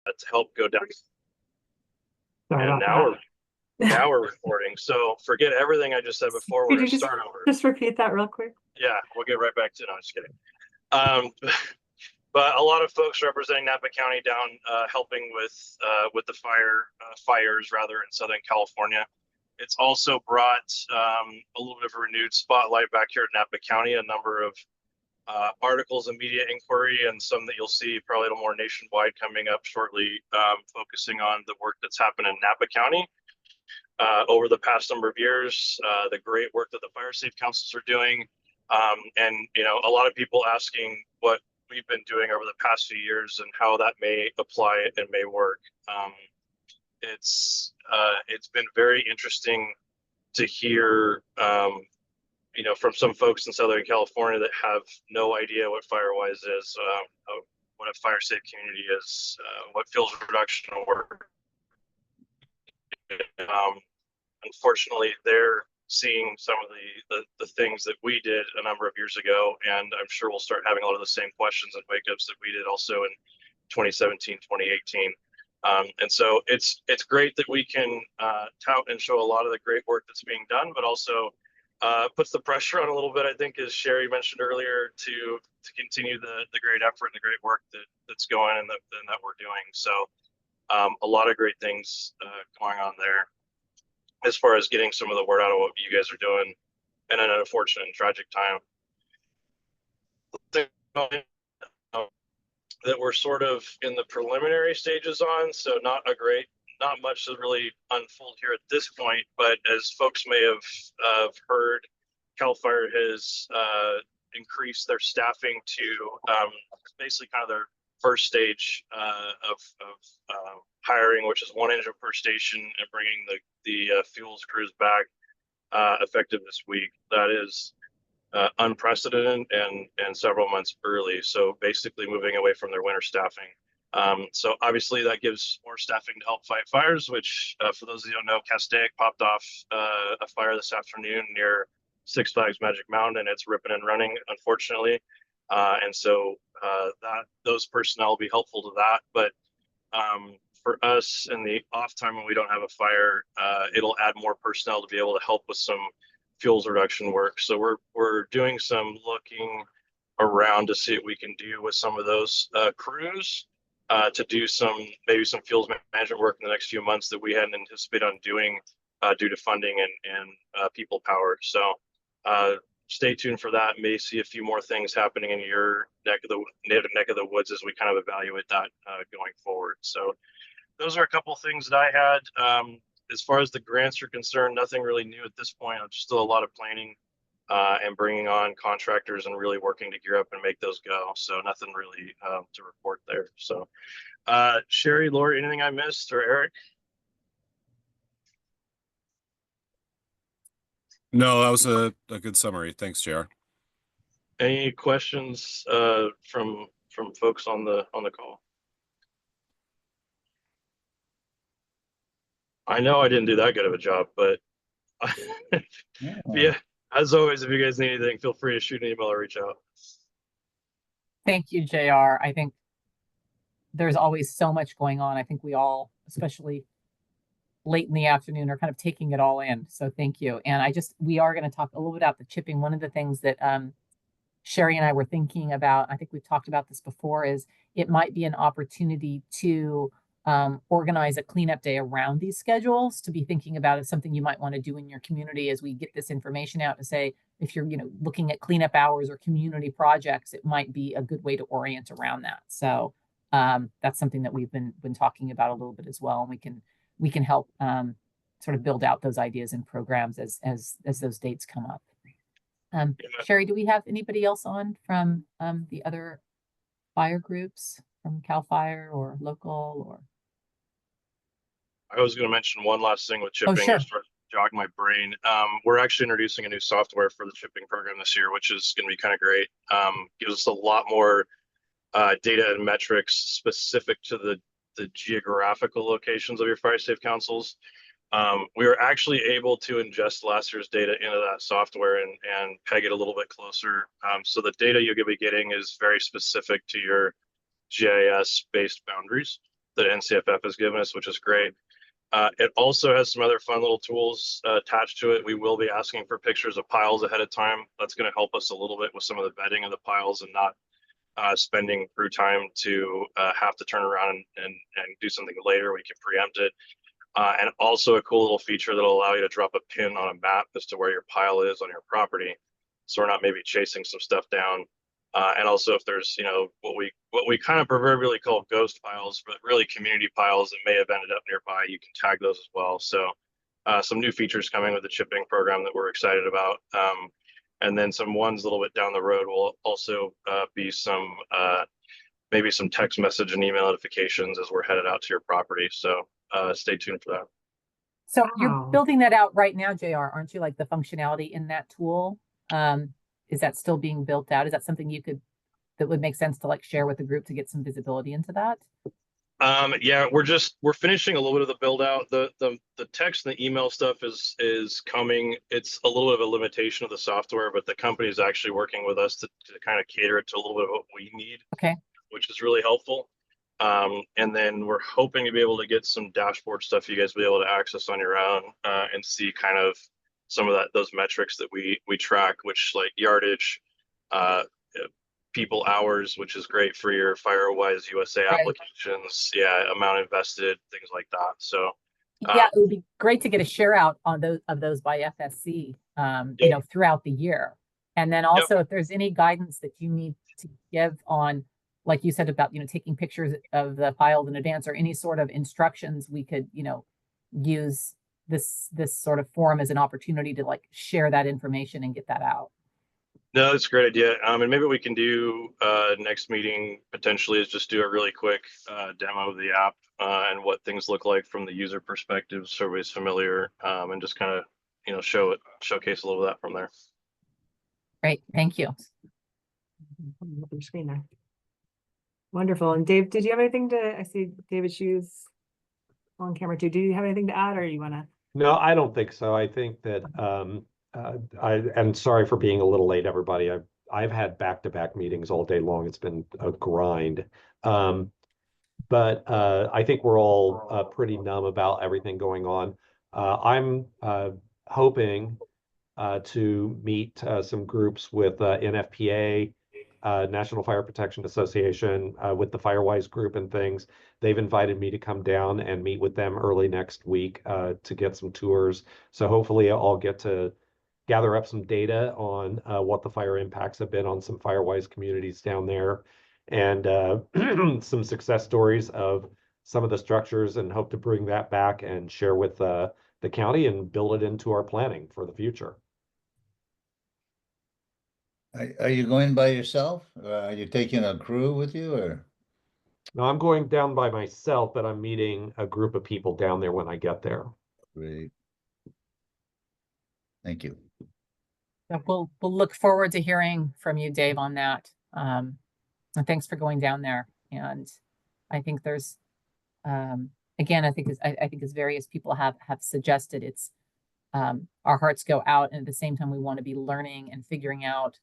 to help go down. Sorry And about that. now we're recording. So forget everything I just said before. We're Could gonna you start over. just repeat that real quick? Yeah, we'll get right back to it. No, I'm just kidding. Um, but a lot of folks representing Napa County down, helping with the fires rather in Southern California. It's also brought a little bit of a renewed spotlight back here at Napa County. A number of articles and media inquiry, and some that you'll see probably a little more nationwide coming up shortly, focusing on the work that's happened in Napa County over the past number of years, the great work that the fire safe councils are doing, and a lot of people asking what we've been doing over the past few years and how that may apply and may work. It's been very interesting to hear from some folks in Southern California that have no idea what Firewise is, what a fire safe community is, what fuels reduction work. Um, Unfortunately, they're seeing some of the things that we did a number of years ago, and I'm sure we'll start having a lot of the same questions and wake ups that we did also in 2017, 2018. And so it's great that we can tout and show a lot of the great work that's being done, but also puts the pressure on a little bit, I think, as Sherry mentioned earlier, to continue the great effort and the great work that's going and that we're doing. So a lot of great things going on there as far as getting some of the word out of what you guys are doing in an unfortunate and tragic time. That we're sort of in the preliminary stages on, so not much to really unfold here at this point, but as folks may have heard, CAL FIRE has increased their staffing to basically kind of their first stage of hiring, which is 1 engine per station, and bringing the fuels crews back effective this week. That is unprecedented and several months early. So basically moving away from their winter staffing. So obviously that gives more staffing to help fight fires, which for those of you who don't know, Castaic popped off a fire this afternoon near Six Flags Magic Mountain, and it's ripping and running, unfortunately. And so those personnel will be helpful to that. But for us in the off time when we don't have a fire, it'll add more personnel to be able to help with some fuels reduction work. So we're doing some looking around to see what we can do with some of those crews to do maybe some fuels management work in the next few months that we hadn't anticipated on doing due to funding and people power. So stay tuned for that. May see a few more things happening in your neck of the woods as we kind of evaluate that going forward. So those are a couple of things that I had. As far as the grants are concerned, nothing really new at this point. Just still a lot of planning and bringing on contractors and really working to gear up and make those go. So nothing really to report there. So Sherry, Lori, anything I missed, or Eric? No, that was a good summary. Thanks, JR. Any questions from folks on the call? I know I didn't do that good of a job, but yeah, as always, if you guys need anything, feel free to shoot an email or reach out. Thank you, JR. I think there's always so much going on. I think we all, especially late in the afternoon, are kind of taking it all in. So thank you. And we are going to talk a little bit about the chipping. One of the things that Sherry and I were thinking about, I think we've talked about this before, is it might be an opportunity to organize a cleanup day around these schedules, to be thinking about as something you might want to do in your community as we get this information out, to say, if you're looking at cleanup hours or community projects, it might be a good way to orient around that. So that's something that we've been talking about a little bit as well, and we can help sort of build out those ideas and programs as those dates come up. Sherry, do we have anybody else on from the other fire groups, from CAL FIRE or local? Or I was going to mention one last thing with chipping. Oh, sure. Just to jog my brain. We're actually introducing a new software for the chipping program this year, which is going to be kind of great. Gives us a lot more data and metrics specific to the geographical locations of your fire safe councils. We were actually able to ingest last year's data into that software and peg it a little bit closer. So the data you'll be getting is very specific to your GIS based boundaries. that NCFF has given us, which is great. It also has some other fun little tools attached to it. We will be asking for pictures of piles ahead of time. That's going to help us a little bit with some of the vetting of the piles and not spending crew time to have to turn around and do something later. We can preempt it. And also a cool little feature that'll allow you to drop a pin on a map as to where your pile is on your property. So we're not maybe chasing some stuff down. And also if there's, what we kind of proverbially call ghost piles, but really community piles that may have ended up nearby, you can tag those as well. So some new features coming with the chipping program that we're excited about. And then some ones a little bit down the road will also be some maybe some text message and email notifications as we're headed out to your property. So stay tuned for that. So you're Wow. building that out right now, JR, aren't you? Like the functionality in that tool? Is that still being built out? Is that something that would make sense to like share with the group to get some visibility into that? Yeah, we're finishing a little bit of the build out. The text and the email stuff is coming. It's a little bit of a limitation of the software, but the company is actually working with us to kind of cater it to a little bit of what we need. Okay. Which is really helpful. And then we're hoping to be able to get some dashboard stuff you guys will be able to access on your own and see kind of some of those metrics that we track, which like yardage, people hours, which is great for your Firewise USA Right. applications. Yeah, amount invested, things like that. So Yeah, it would be great to get a share out on those by FSC, throughout the year. And then also if there's any guidance that you need to give on, like you said about, taking pictures of the files in advance or any sort of instructions, we could, use this sort of forum as an opportunity to like share that information and get that out. No, that's a great idea. And maybe we can do next meeting potentially is just do a really quick demo of the app and what things look like from the user perspective, so everybody's familiar, and just kind of showcase a little of that from there. Great, thank you. Your screen there. Wonderful. And Dave, did you have anything I see David Shoes on camera too. Do you have anything to add, or you want to? No, I don't think so. I think that I'm sorry for being a little late, everybody. I've had back-to-back meetings all day long. It's been a grind. But I think we're all pretty numb about everything going on. I'm hoping to meet some groups with NFPA, National Fire Protection Association, with the Firewise group and things. They've invited me to come down and meet with them early next week to get some tours. So hopefully I'll get to gather up some data on what the fire impacts have been on some Firewise communities down there, and some success stories of some of the structures, and hope to bring that back and share with the county and build it into our planning for the future. Are you going by yourself? Are you taking a crew with you, or? No, I'm going down by myself, but I'm meeting a group of people down there when I get there. Great. Thank you. We'll look forward to hearing from you, Dave, on that. And thanks for going down there. And I think there's, again, I think as various people have suggested, it's our hearts go out, and at the same time we want to be learning and figuring out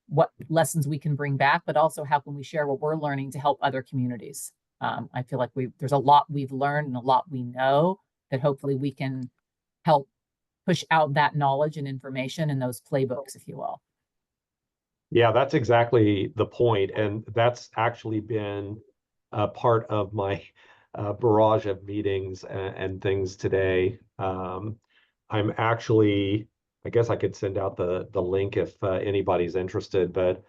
what lessons we can bring back, but also how can we share what we're learning to help other communities. I feel like there's a lot we've learned and a lot we know that hopefully we can help push out that knowledge and information in those playbooks, if you will. Yeah, that's exactly the point. And that's actually been a part of my barrage of meetings and things today. I'm actually, I guess I could send out the link if anybody's interested, but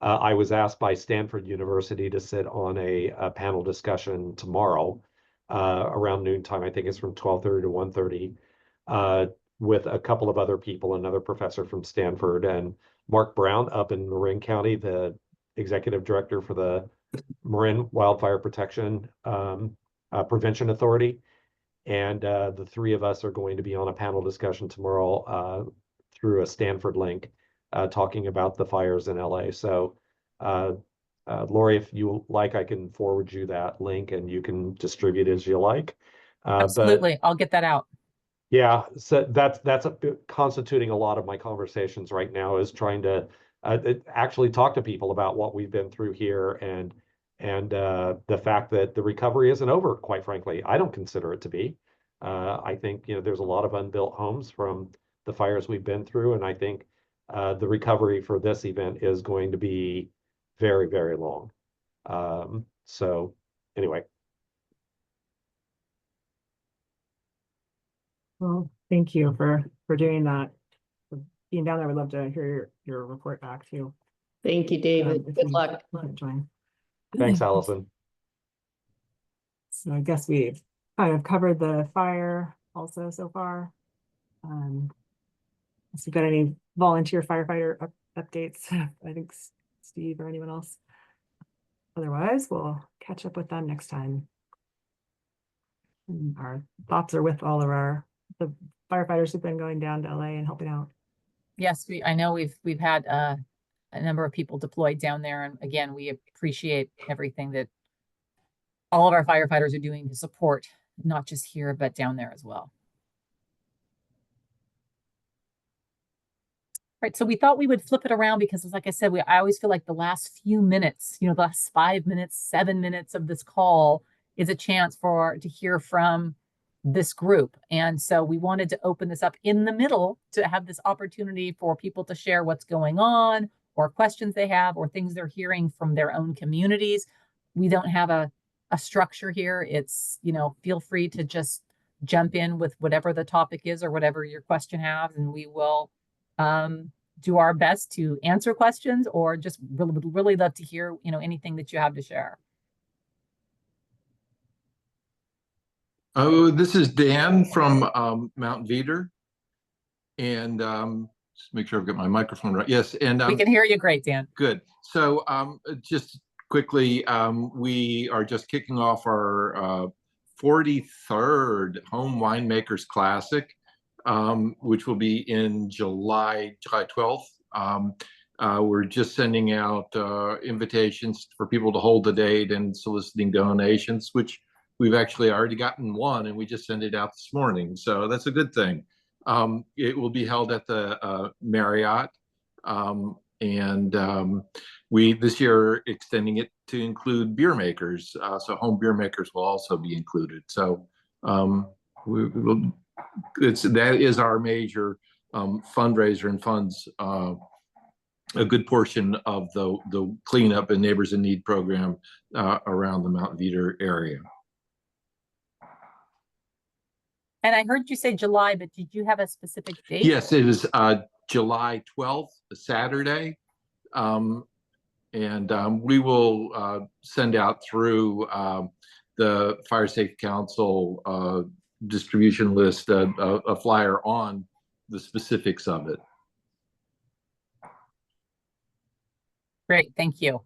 I was asked by Stanford University to sit on a panel discussion tomorrow around noontime. I think it's from 12:30 to 1:30 with a couple of other people, another professor from Stanford, and Mark Brown up in Marin County, the executive director for the Marin Wildfire Protection Prevention Authority. And the three of us are going to be on a panel discussion tomorrow through a Stanford link talking about the fires in LA. So Lori, if you like, I can forward you that link and you can distribute as you like. Absolutely, I'll get that out. Yeah, so that's constituting a lot of my conversations right now, is trying to actually talk to people about what we've been through here, and And the fact that the recovery isn't over, quite frankly, I don't consider it to be. I think, there's a lot of unbuilt homes from the fires we've been through, and I think the recovery for this event is going to be very, very long. So anyway. Well, thank you for doing that. For being down there, I would love to hear your report back too. Thank you, David. If Good you luck. want to join. Thanks, Allison. So I guess we've kind of covered the fire also so far. If you've got any volunteer firefighter updates, I think Steve or anyone else. Otherwise, we'll catch up with them next time. And our thoughts are with all of the firefighters who've been going down to LA and helping out. Yes, I know we've had a number of people deployed down there, and again, we appreciate everything that all of our firefighters are doing to support, not just here, but down there as well. Right, so we thought we would flip it around because, like I said, I always feel like the last few minutes, the last 5 minutes, 7 minutes of this call is a chance to hear from this group. And so we wanted to open this up in the middle to have this opportunity for people to share what's going on, or questions they have, or things they're hearing from their own communities. We don't have a structure here. It's, feel free to just jump in with whatever the topic is or whatever your question has, and we will do our best to answer questions, or just really love to hear, anything that you have to share. Oh, this is Dan from Mount Veeder. And just make sure I've got my microphone right. Yes, and We can hear you great, Dan. good. So just quickly, we are just kicking off our 43rd Home Winemakers Classic, which will be in July 12th. We're just sending out invitations for people to hold the date and soliciting donations, which we've actually already gotten one, and we just sent it out this morning. So that's a good thing. It will be held at the Marriott. We this year extending it to include beer makers. So home beer makers will also be included. So that is our major fundraiser and funds a good portion of the cleanup and Neighbors in Need program around the Mount Veeder area. And I heard you say July, but did you have a specific date? Yes, it is July 12th, a Saturday. We will send out through the Fire Safety Council distribution list a flyer on the specifics of it. Great, thank you.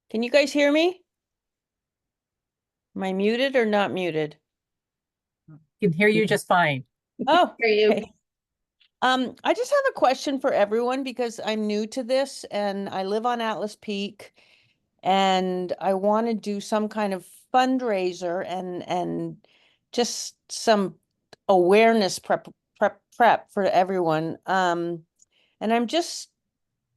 Can you guys hear me? Am I muted or not muted? Can hear you just fine. Oh, Hear you. okay. I just have a question for everyone because I'm new to this and I live on Atlas Peak and I want to do some kind of fundraiser and just some awareness prep for everyone. And I'm just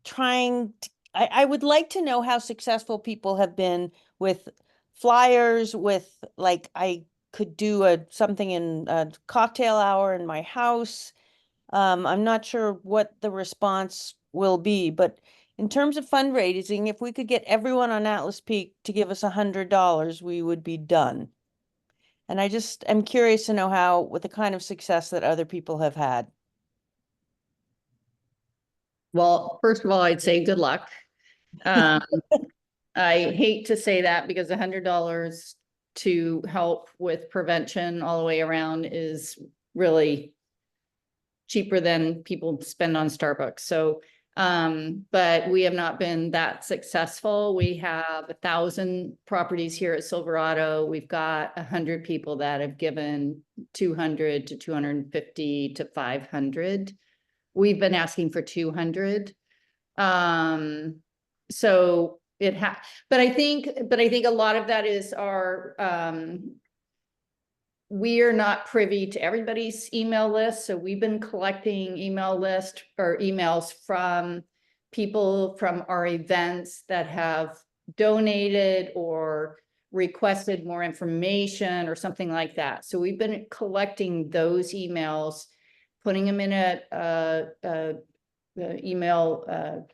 trying to, I would like to know how successful people have been with flyers, with like I could do something in a cocktail hour in my house. I'm not sure what the response will be, but in terms of fundraising, if we could get everyone on Atlas Peak to give us $100, we would be done. And I'm curious to know what the kind of success that other people have had. Well, first of all, I'd say good luck. I hate to say that because $100 to help with prevention all the way around is really cheaper than people spend on Starbucks. So, but we have not been that successful. We have 1,000 properties here at Silverado. We've got 100 people that have given 200 to 250 to 500. We've been asking for 200. So but I think a lot of that is we are not privy to everybody's email list, so we've been collecting email list or emails from people from our events that have donated or requested more information or something like that. So we've been collecting those emails, putting them in a email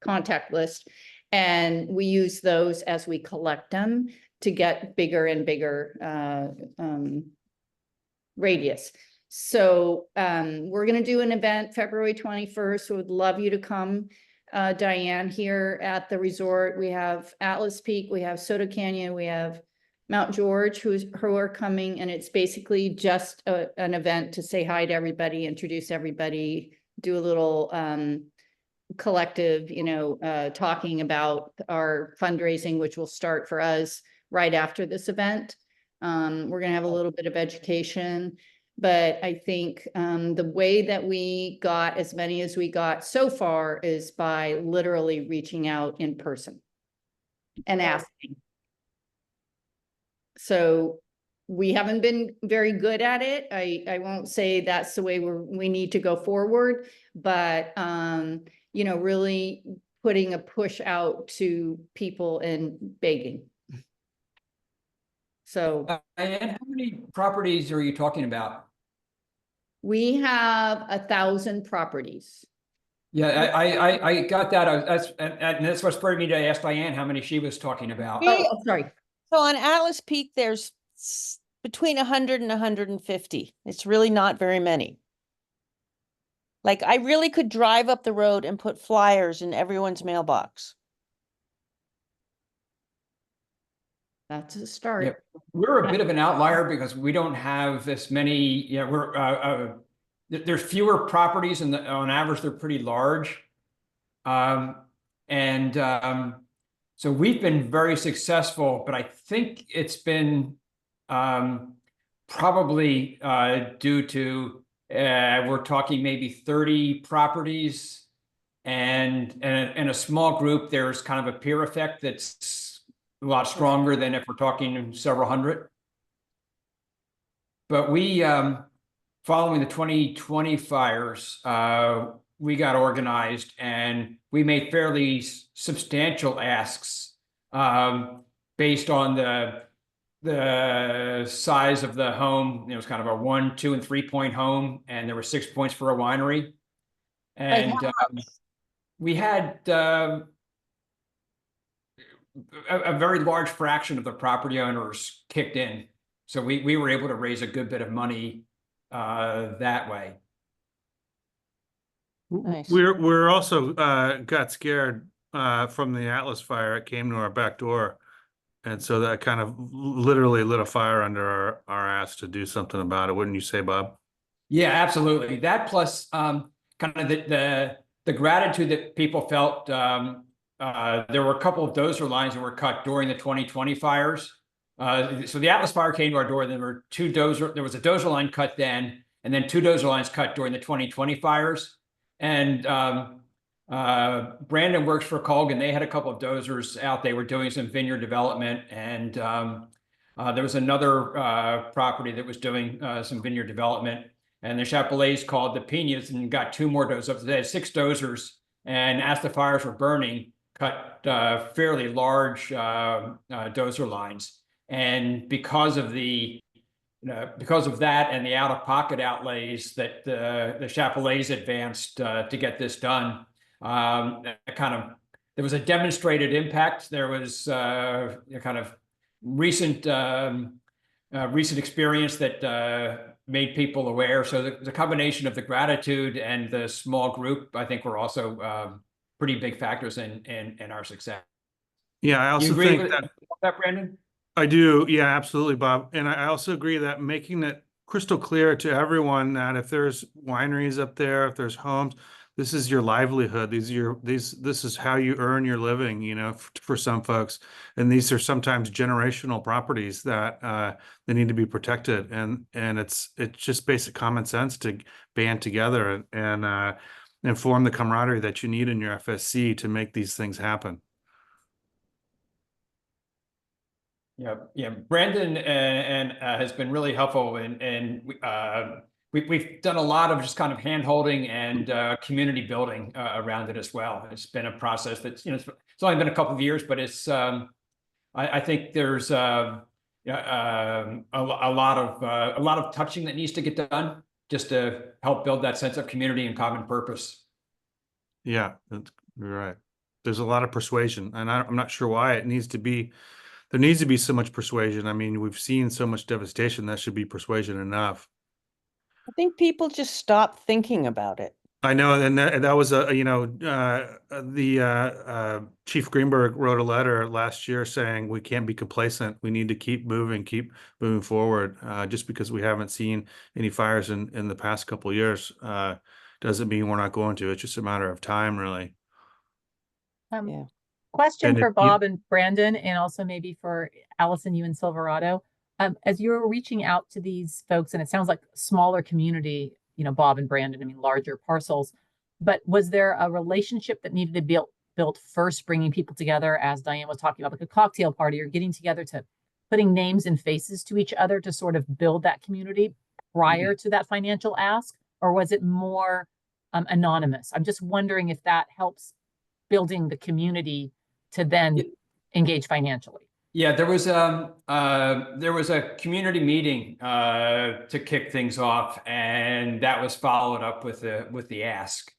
contact list, and we use those as we collect them to get bigger and bigger radius. So we're gonna do an event February 21st. Would love you to come, Diane, here at the resort. We have Atlas Peak, we have Soda Canyon, we have Mount George who are coming, and it's basically just an event to say hi to everybody, introduce everybody, do a little collective, talking about our fundraising, which will start for us right after this event. We're gonna have a little bit of education, but I think the way that we got as many as we got so far is by literally reaching out in person and asking. So we haven't been very good at it. I won't say that's the way we need to go forward, but really putting a push out to people and begging. So And how many properties are you talking about? we have 1,000 properties. Yeah, I got that. That's what spurred me to ask Diane how many she was talking about. Oh, sorry. So on Atlas Peak, there's between 100 and 150. It's really not very many. Like, I really could drive up the road and put flyers in everyone's mailbox. That's a start. Yep. We're a bit of an outlier because we don't have as many, there's fewer properties and on average, they're pretty large. So we've been very successful, but I think it's been probably due to, we're talking maybe 30 properties and in a small group, there's kind of a peer effect that's a lot stronger than if we're talking several hundred. But we, following the 2020 fires, we got organized and we made fairly substantial asks based on the size of the home. It was kind of a 1, 2, and 3 point home, and there were 6 points for a winery. And we had a very large fraction of the property owners kicked in. So we were able to raise a good bit of money that way. Nice. We're also got scared from the Atlas fire. It came to our back door. And so that kind of literally lit a fire under our ass to do something about it. Wouldn't you say, Bob? Yeah, absolutely. That plus kind of the gratitude that people felt. There were a couple of dozer lines that were cut during the 2020 fires. So the Atlas fire came to our door. There were there was a dozer line cut then, and then 2 dozer lines cut during the 2020 fires. And Brandon works for Colgan. They had a couple of dozers out. They were doing some vineyard development, and there was another property that was doing some vineyard development. And the Chapelets called the Pinas and got 2 more dozers. They had 6 dozers, and as the fires were burning, cut fairly large dozer lines. And because of that and the out-of-pocket outlays that the Chapelets advanced to get this done, there was a demonstrated impact. There was kind of recent experience that made people aware. So the combination of the gratitude and the small group, I think, were also pretty big factors in our success. Yeah, I also think that, Brandon? I do. Yeah, absolutely, Bob. And I also agree that making it crystal clear to everyone that if there's wineries up there, if there's homes, this is your livelihood. This is how you earn your living, for some folks. And these are sometimes generational properties that they need to be protected. And it's just basic common sense to band together and form the camaraderie that you need in your FSC to make these things happen. Yeah. Brandon has been really helpful, and we've done a lot of just kind of hand holding and community building around it as well. It's been a process that's, it's only been a couple of years, but it's I think there's a lot of touching that needs to get done just to help build that sense of community and common purpose. Yeah, you're right. There's a lot of persuasion, and I'm not sure why it needs to be. There needs to be so much persuasion. I mean, we've seen so much devastation. That should be persuasion enough. I think people just stop thinking about it. I know, and that was Chief Greenberg wrote a letter last year saying we can't be complacent. We need to keep moving forward. Just because we haven't seen any fires in the past couple of years doesn't mean we're not going to. It's just a matter of time, really. Yeah. Question And for if you- Bob and Brandon, and also maybe for Allison, you and Silverado. As you're reaching out to these folks, and it sounds like smaller community, Bob and Brandon, I mean, larger parcels, but was there a relationship that needed to be built first, bringing people together, as Diane was talking about, like a cocktail party, or getting together to putting names and faces to each other to sort of build that community prior to that financial ask? Or was it more anonymous? I'm just wondering if that helps building the community to then engage financially. Yeah, there was a community meeting to kick things off, and that was followed up with the ask.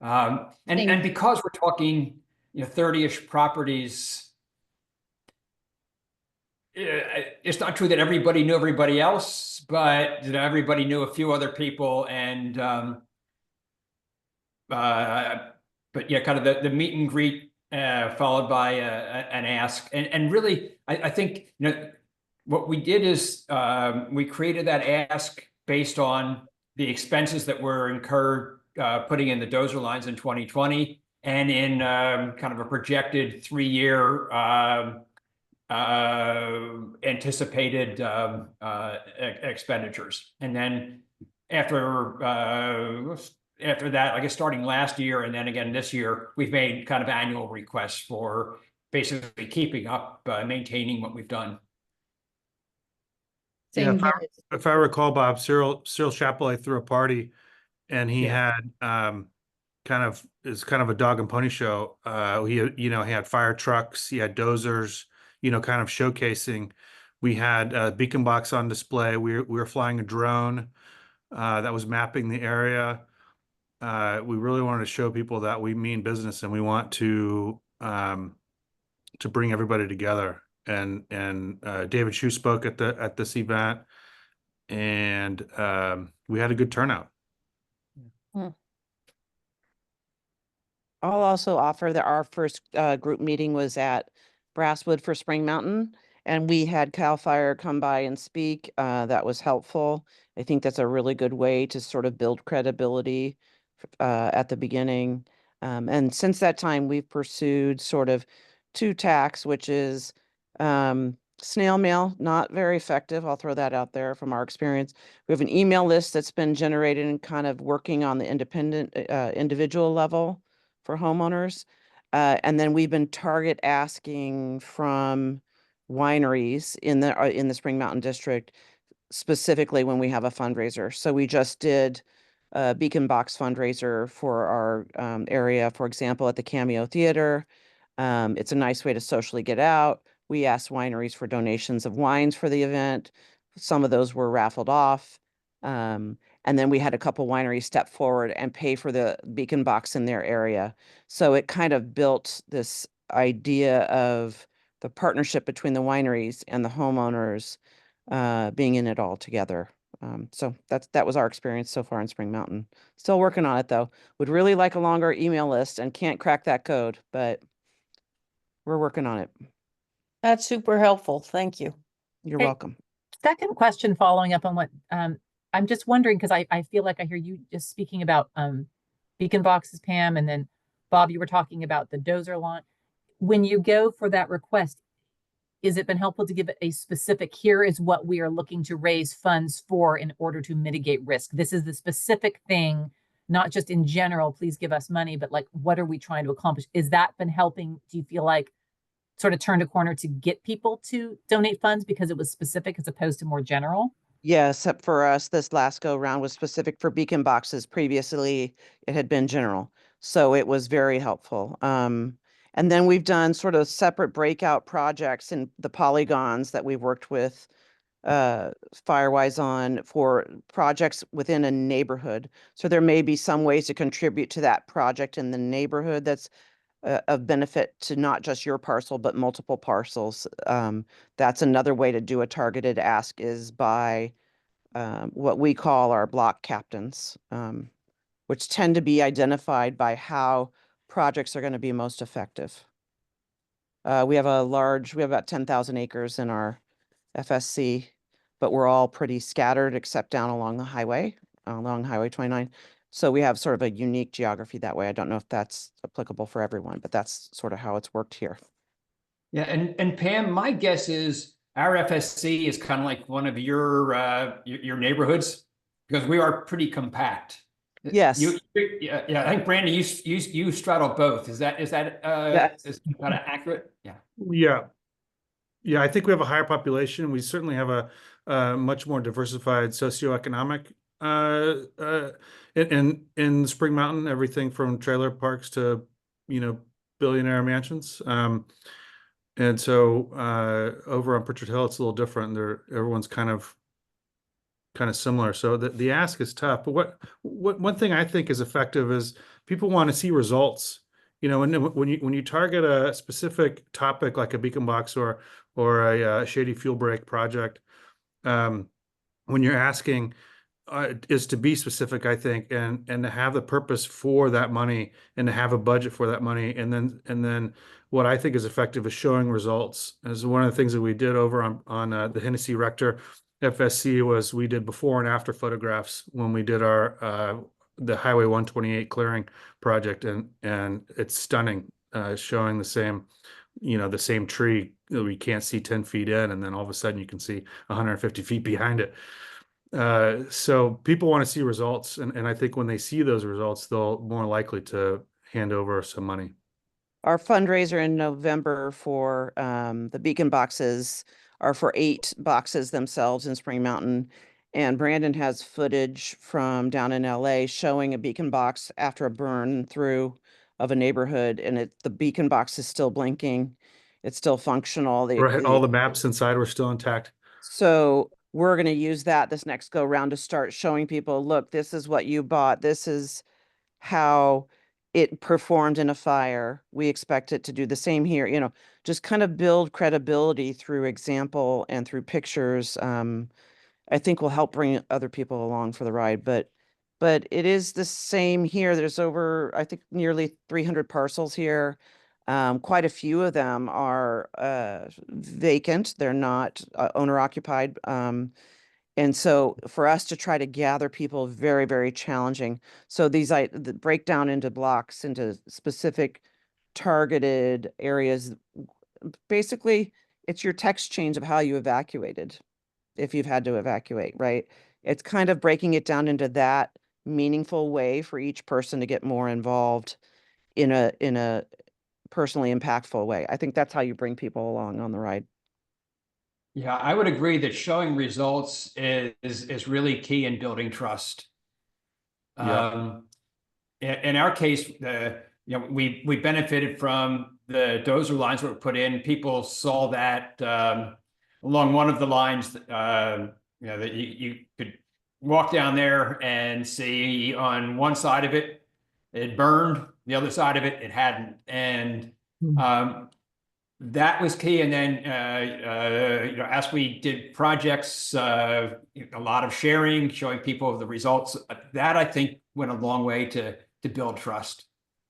And because we're talking 30-ish properties, it's not true that everybody knew everybody else, but everybody knew a few other people, and but yeah, kind of the meet and greet followed by an ask, and really, I think what we did is we created that ask based on the expenses that were incurred putting in the dozer lines in 2020, and in kind of a projected 3-year anticipated expenditures, and then after that, I guess starting last year and then again this year, we've made kind of annual requests for basically keeping up, maintaining what we've done. Yeah, Same here. if I recall, Bob, Cyril Chapelet threw a party, and he Yeah. had kind of a dog and pony show. He had fire trucks, he had dozers, kind of showcasing. We had beacon box on display. We were flying a drone that was mapping the area. We really wanted to show people that we mean business, and we want to bring everybody together. And David Shu spoke at this event, and we had a good turnout. I'll also offer that our first group meeting was at Brasswood for Spring Mountain, and we had CAL FIRE come by and speak. That was helpful. I think that's a really good way to sort of build credibility at the beginning. And since that time, we've pursued sort of 2 tacks, which is snail mail, not very effective. I'll throw that out there from our experience. We have an email list that's been generated and kind of working on the individual level for homeowners. And then we've been target asking from wineries in the Spring Mountain District, specifically when we have a fundraiser. So we just did a Beacon Box fundraiser for our area, for example, at the Cameo Theater. It's a nice way to socially get out. We asked wineries for donations of wines for the event. Some of those were raffled off. And then we had a couple wineries step forward and pay for the Beacon Box in their area. So it kind of built this idea of the partnership between the wineries and the homeowners being in it all together. So that was our experience so far in Spring Mountain. Still working on it though. Would really like a longer email list and can't crack that code, but we're working on it. That's super helpful. Thank you. You're Hey, welcome. Second question, following up on what I'm just wondering, because I feel like I hear you just speaking about beacon boxes, Pam, and then Bob, you were talking about the dozer launch. When you go for that request, is it been helpful to give it a specific, here is what we are looking to raise funds for in order to mitigate risk? This is the specific thing, not just in general, please give us money, but like, what are we trying to accomplish? Is that been helping, do you feel like, sort of turned a corner to get people to donate funds because it was specific as opposed to more general? Yeah, except for us, this last go round was specific for beacon boxes. Previously, it had been general. So it was very helpful. And then we've done sort of separate breakout projects in the polygons that we've worked with Firewise on for projects within a neighborhood. So there may be some ways to contribute to that project in the neighborhood that's of benefit to not just your parcel, but multiple parcels. That's another way to do a targeted ask is by what we call our block captains, which tend to be identified by how projects are going to be most effective. We have about 10,000 acres in our FSC, but we're all pretty scattered except down along Highway 29. So we have sort of a unique geography that way. I don't know if that's applicable for everyone, but that's sort of how it's worked here. Yeah, and Pam, my guess is our FSC is kind of like one of your neighborhoods because we are pretty compact. Yes. Yeah, I think Brandon, you straddle both. Is that is kind of accurate? Yeah. Yeah. Yeah, I think we have a higher population. We certainly have a much more diversified socioeconomic in Spring Mountain, everything from trailer parks to, billionaire mansions. And so over on Pritchard Hill, it's a little different. Everyone's kind of similar. So the ask is tough. But what one thing I think is effective is people want to see results. When you target a specific topic like a beacon box or a shady fuel break project, when you're asking is to be specific, I think, and to have the purpose for that money and to have a budget for that money, and then what I think is effective is showing results. As one of the things that we did over on the Hennessy Rector FSC was we did before and after photographs when we did our the Highway 128 clearing project, and it's stunning, showing the same tree that we can't see 10 feet in, and then all of a sudden you can see 150 feet behind it. So people want to see results, and I think when they see those results, they'll more likely to hand over some money. Our fundraiser in November for the beacon boxes are for 8 boxes themselves in Spring Mountain. And Brandon has footage from down in LA showing a beacon box after a burn through of a neighborhood, and the beacon box is still blinking. It's still functional. Right, all the maps inside were still intact. So we're going to use that this next go round to start showing people, look, this is what you bought. This is how it performed in a fire. We expect it to do the same here, just kind of build credibility through example and through pictures. I think will help bring other people along for the ride, but it is the same here. There's over, I think, nearly 300 parcels here. Quite a few of them are vacant. They're not owner occupied. And so for us to try to gather people, very, very challenging. So the breakdown into blocks, into specific targeted areas, basically it's your text change of how you evacuated, if you've had to evacuate, right? It's kind of breaking it down into that meaningful way for each person to get more involved in a personally impactful way. I think that's how you bring people along on the ride. Yeah, I would agree that showing results is really key in building trust. Yeah. In our case, we benefited from the dozer lines that were put in. People saw that along one of the lines, that you could walk down there and see on one side of it, it burned, the other side of it, it hadn't. And that was key. And then, as we did projects, a lot of sharing, showing people the results, that I think went a long way to build trust.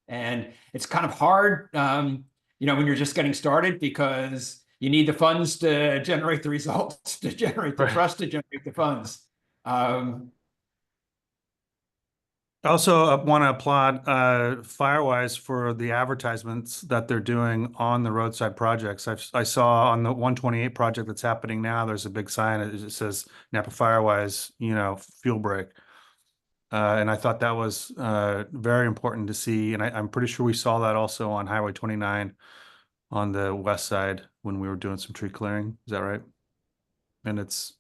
And it's kind of hard, when you're just getting started, because you need the funds to generate the results, to generate the trust, to generate the funds. I also want to applaud Firewise for the advertisements that they're doing on the roadside projects. I saw on the 128 project that's happening now, there's a big sign that says Napa Firewise, fuel break. And I thought that was very important to see. And I'm pretty sure we saw that also on Highway 29 on the west side when we were doing some tree clearing. Is that right? And it's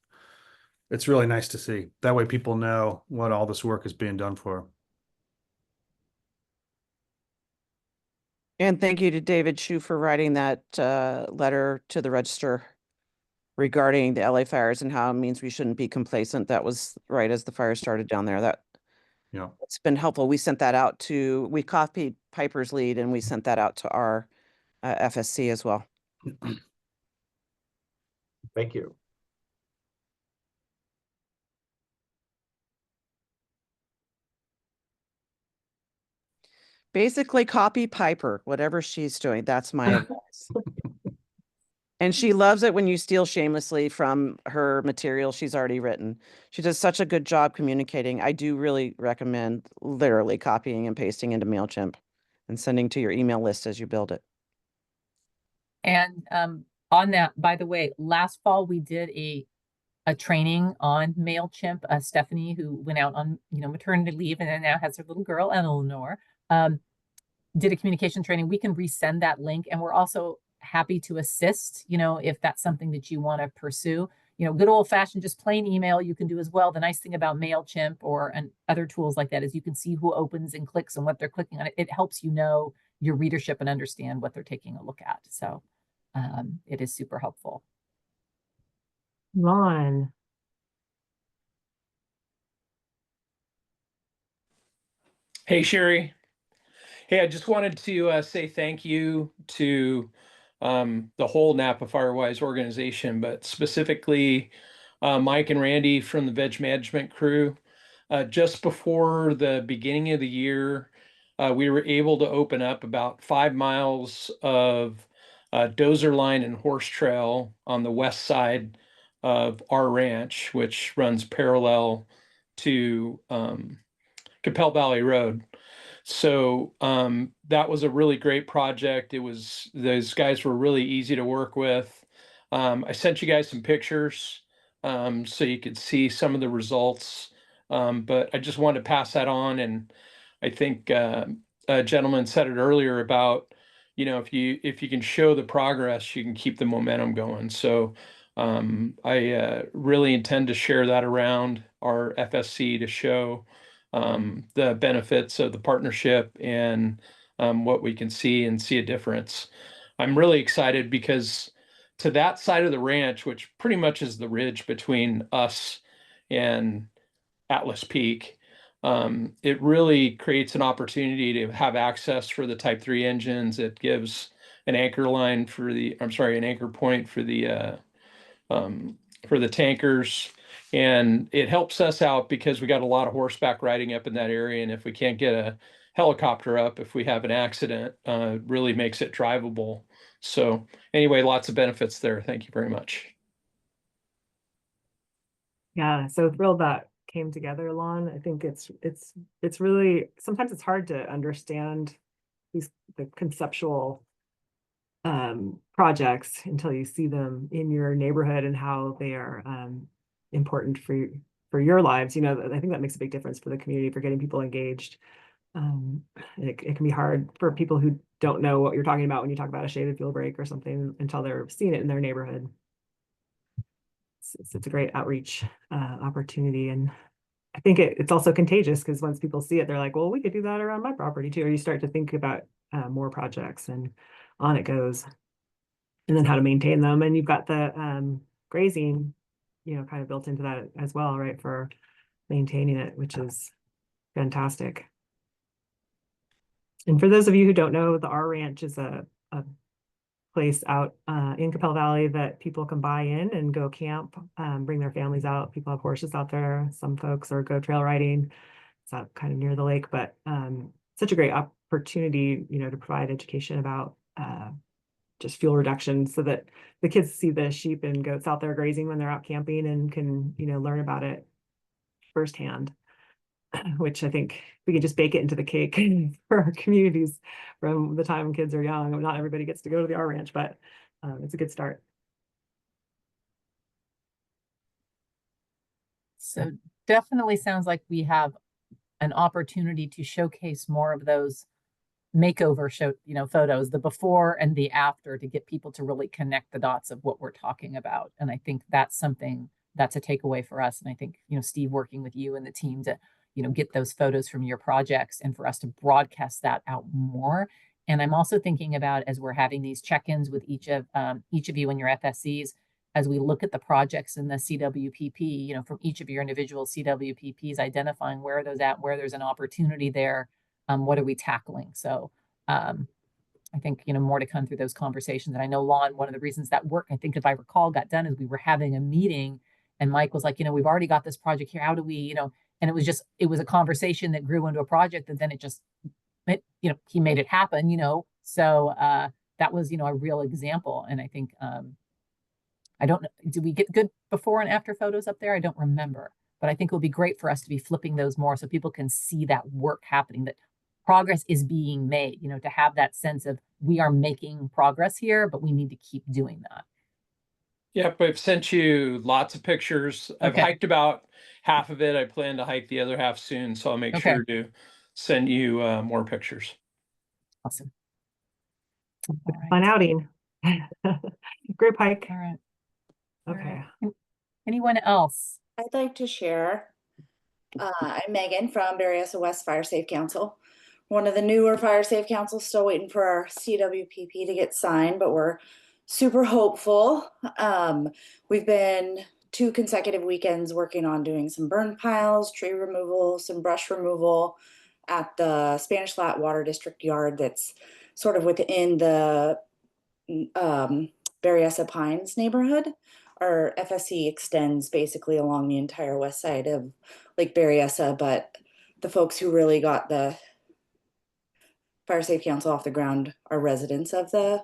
really nice to see. That way people know what all this work is being done for. And thank you to David Shu for writing that letter to the Register regarding the LA fires and how it means we shouldn't be complacent. That was right as the fire started down there. Yeah. It's been helpful. We sent that out we copied Piper's lead and we sent that out to our FSC as well. Thank you. Basically copy Piper, whatever she's doing. That's my advice. And she loves it when you steal shamelessly from her material she's already written. She does such a good job communicating. I do really recommend literally copying and pasting into MailChimp and sending to your email list as you build it. And on that, by the way, last fall we did a training on MailChimp. Stephanie, who went out on maternity leave and then now has her little girl, Eleanor, did a communication training. We can resend that link, and we're also happy to assist, if that's something that you want to pursue. Good old fashioned, just plain email you can do as well. The nice thing about MailChimp and other tools like that is you can see who opens and clicks and what they're clicking on. It helps your readership and understand what they're taking a look at. So it is super helpful. Ron. Hey, Sherry. Hey, I just wanted to say thank you to the whole Napa Firewise organization, but specifically Mike and Randy from the Veg Management crew. Just before the beginning of the year, we were able to open up about 5 miles of dozer line and horse trail on the west side of our ranch, which runs parallel to Capel Valley Road. So that was a really great project. Those guys were really easy to work with. I sent you guys some pictures so you could see some of the results. But I just wanted to pass that on. And I think a gentleman said it earlier about, if you can show the progress, you can keep the momentum going. So I really intend to share that around our FSC to show the benefits of the partnership and what we can see a difference. I'm really excited because to that side of the ranch, which pretty much is the ridge between us and Atlas Peak, it really creates an opportunity to have access for the Type 3 engines. It gives an anchor point for the tankers. And it helps us out because we got a lot of horseback riding up in that area. And if we can't get a helicopter up, if we have an accident, it really makes it drivable. So anyway, lots of benefits there. Thank you very much. Yeah, so thrilled that came together, Lon. I think it's really, sometimes it's hard to understand the conceptual projects until you see them in your neighborhood and how they are important for your lives. I think that makes a big difference for the community, for getting people engaged. It can be hard for people who don't know what you're talking about when you talk about a shaded fuel break or something until they're seeing it in their neighborhood. It's a great outreach opportunity, and I think it's also contagious because once people see it, they're like, well, we could do that around my property too. Or you start to think about more projects, and on it goes. And then how to maintain them. And you've got the grazing, kind of built into that as well, right, for maintaining it, which is fantastic. And for those of you who don't know, our ranch is a place out in Capel Valley that people can buy in and go camp, bring their families out. People have horses out there. Some folks or go trail riding. It's out kind of near the lake, but such a great opportunity, to provide education about just fuel reduction so that the kids see the sheep and goats out there grazing when they're out camping and can, learn about it firsthand, which I think we can just bake it into the cake for our communities from the time kids are young. Not everybody gets to go to the R Ranch, but it's a good start. So definitely sounds like we have an opportunity to showcase more of those makeover show, photos, the before and the after, to get people to really connect the dots of what we're talking about. And I think that's something that's a takeaway for us. And I think, Steve, working with you and the team to, get those photos from your projects and for us to broadcast that out more. And I'm also thinking about, as we're having these check-ins with each of you and your FSCs, as we look at the projects in the CWPP, from each of your individual CWPPs, identifying where are those at, where there's an opportunity there, what are we tackling? So I think, more to come through those conversations. And I know, Lon, one of the reasons that work, I think if I recall, got done is we were having a meeting and Mike was like, we've already got this project here. How do we, and it was a conversation that grew into a project, and then he made it happen, so that was, a real example. And I think, I don't know, did we get good before and after photos up there? I don't remember, but I think it would be great for us to be flipping those more so people can see that work happening, that progress is being made, to have that sense of we are making progress here, but we need to keep doing that. Yep, I've sent you lots of pictures. I've Okay. hiked about half of it. I plan to hike the other half soon, so I'll make Okay. sure to send you more pictures. Awesome. Fun outing. Great hike. All right. Okay. Anyone else? I'd like to share. I'm Megan from Berryessa West Fire Safe Council. One of the newer Fire Safe Councils, still waiting for our CWPP to get signed, but we're super hopeful. We've been 2 consecutive weekends working on doing some burn piles, tree removal, some brush removal at the Spanish Flat Water District yard that's sort of within the Berryessa Pines neighborhood. Our FSC extends basically along the entire west side of Lake Berryessa, but the folks who really got the Fire Safe Council off the ground are residents of the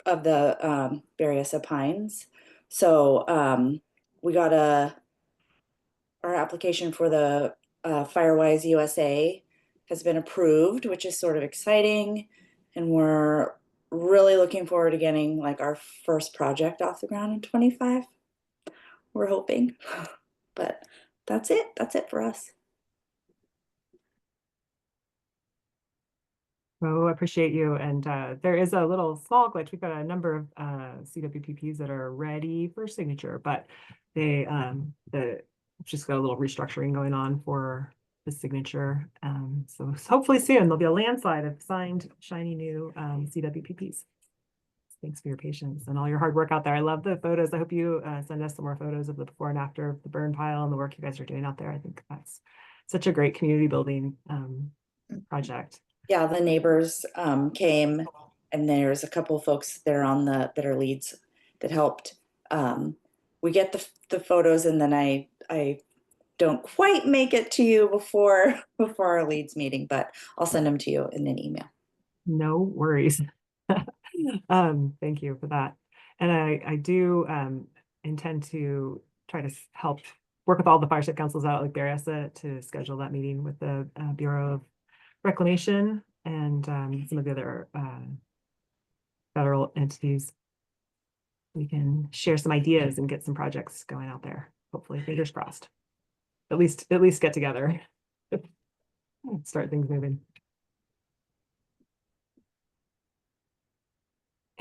Berryessa Pines. So we got our application for the Firewise USA has been approved, which is sort of exciting, and we're really looking forward to getting like our first project off the ground in 25. We're hoping, but that's it. That's it for us. Oh, I appreciate you. And there is a little small glitch. We've got a number of CWPPs that are ready for signature, but they just got a little restructuring going on for the signature. So hopefully soon there'll be a landslide of signed, shiny new CWPPs. Thanks for your patience and all your hard work out there. I love the photos. I hope you send us some more photos of the before and after of the burn pile and the work you guys are doing out there. I think that's such a great community building project. Yeah, the neighbors came, and there's a couple of folks that are leads that helped. We get the photos, and then I don't quite make it to you before our leads meeting, but I'll send them to you in an email. No worries. Thank you for that. And I do intend to try to help work with all the fire safe councils out like Berryessa to schedule that meeting with the Bureau of Reclamation and some of the other federal entities. We can share some ideas and get some projects going out there. Hopefully, fingers crossed. At least get together. Start things moving.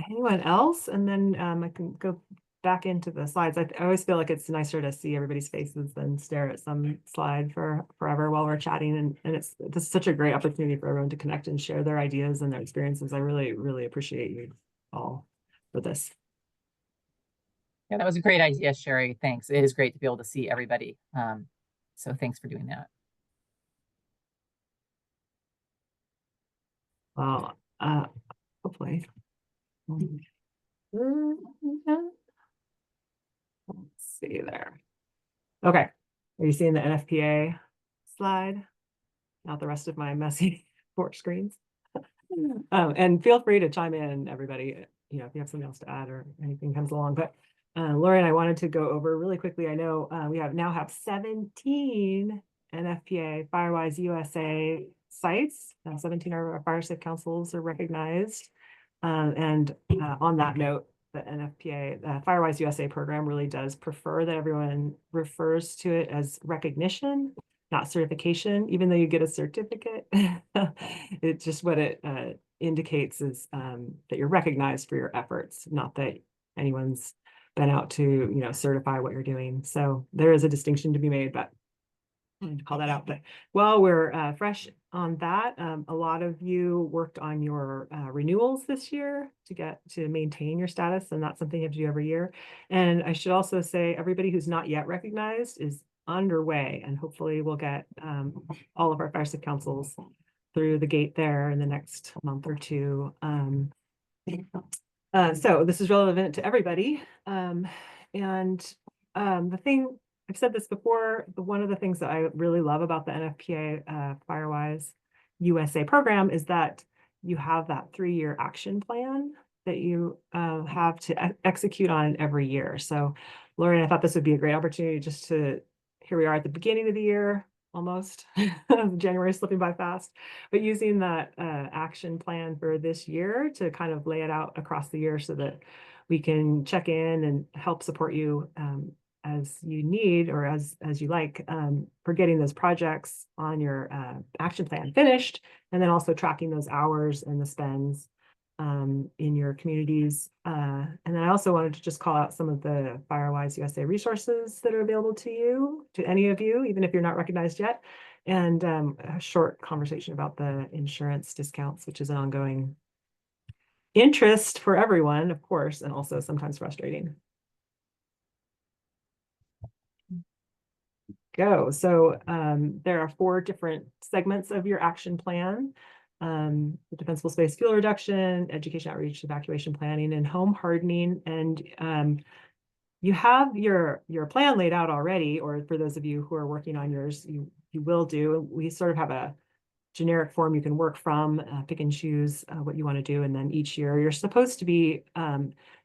Anyone else? And then I can go back into the slides. I always feel like it's nicer to see everybody's faces than stare at some slide for forever while we're chatting. And this is such a great opportunity for everyone to connect and share their ideas and their experiences. I really, really appreciate you all for this. Yeah, that was a great idea, Sherry. Thanks. It is great to be able to see everybody. So thanks for doing that. Well, hopefully. Let's see there. Okay. Are you seeing the NFPA slide? Not the rest of my messy 4 screens. And feel free to chime in, everybody, if you have something else to add or anything comes along. But Lori and I wanted to go over really quickly. I know we now have 17 NFPA Firewise USA sites. 17 of our fire safe councils are recognized. And on that note, the NFPA, the Firewise USA program really does prefer that everyone refers to it as recognition not certification, even though you get a certificate. It's just what it indicates is that you're recognized for your efforts, not that anyone's been out to, certify what you're doing. So there is a distinction to be made, but I wanted to call that out. But while we're fresh on that, a lot of you worked on your renewals this year to maintain your status, and that's something you have to do every year. And I should also say everybody who's not yet recognized is underway, and hopefully we'll get all of our fire safe councils through the gate there in the next month or two. So this is relevant to everybody. The thing, I've said this before, but one of the things that I really love about the NFPA Firewise USA program is that you have that 3-year action plan that you have to execute on every year. So Lori, I thought this would be a great opportunity just to, here we are at the beginning of the year, almost. January is slipping by fast, but using that action plan for this year to kind of lay it out across the year so that we can check in and help support you as you need or as you like for getting those projects on your action plan finished, and then also tracking those hours and the spends in your communities. And then I also wanted to just call out some of the Firewise USA resources that are available to you, to any of you, even if you're not recognized yet, and a short conversation about the insurance discounts, which is an ongoing interest for everyone, of course, and also sometimes frustrating. So there are 4 different segments of your action plan: the defensible space fuel reduction, education outreach, evacuation planning, and home hardening. And you have your plan laid out already, or for those of you who are working on yours, you will do. We sort of have a generic form you can work from, pick and choose what you want to do, and then each year you're supposed to be